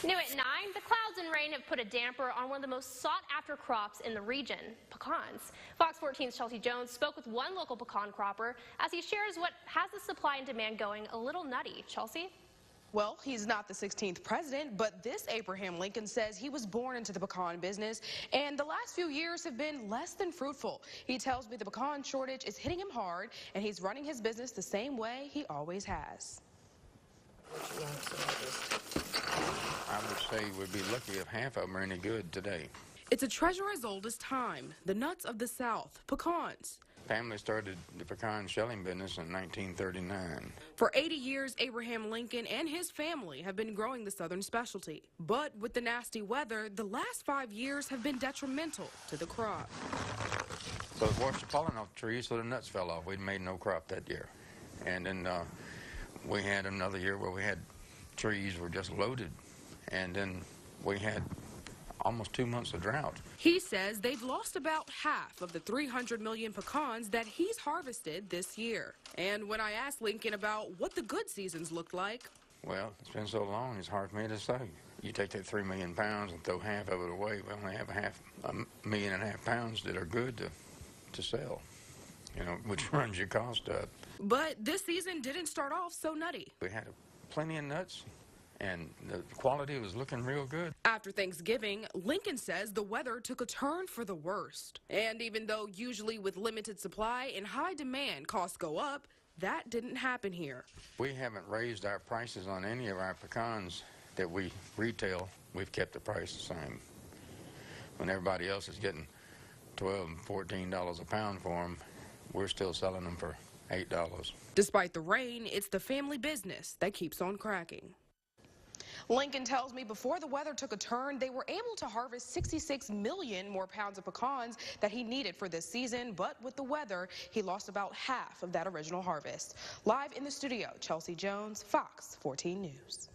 New at 9, the clouds and rain have put a damper on one of the most sought-after crops in the region, pecans. Fox 14's Chelsea Jones spoke with one local pecan cropper as he shares what has the supply and demand going a little nutty. Chelsea? Well, he's not the 16th president, but this Abraham Lincoln says he was born into the pecan business, and the last few years have been less than fruitful. He tells me the pecan shortage is hitting him hard, and he's running his business the same way he always has. I would say we'd be lucky if half of them are any good today. It's a treasure as old as time, the nuts of the South, pecans. Family started the pecan shelling business in 1939. For 80 years, Abraham Lincoln and his family have been growing the southern specialty. But with the nasty weather, the last 5 years have been detrimental to the crop. So it washed the pollen off the trees, so the nuts fell off. We'd made no crop that year. And then we had another year where we had trees were just loaded. And then we had almost 2 months of drought. He says they've lost about half of the 300 million pecans that he's harvested this year. And when I asked Lincoln about what the good seasons looked like, well, it's been so long, it's hard for me to say. You take that 3 million pounds and throw half of it away, we only have a 1.5 million pounds that are good to sell, you know, which runs your cost up. But this season didn't start off so nutty. We had plenty of nuts, and the quality was looking real good. After Thanksgiving, Lincoln says the weather took a turn for the worst. And even though usually with limited supply and high demand costs go up, that didn't happen here. We haven't raised our prices on any of our pecans that we retail. We've kept the price the same. When everybody else is getting $12 and $14 a pound for them, we're still selling them for $8. Despite the rain, it's the family business that keeps on cracking. Lincoln tells me before the weather took a turn, they were able to harvest 66 million more pounds of pecans that he needed for this season, but with the weather, he lost about half of that original harvest. Live in the studio, Chelsea Jones, Fox 14 News.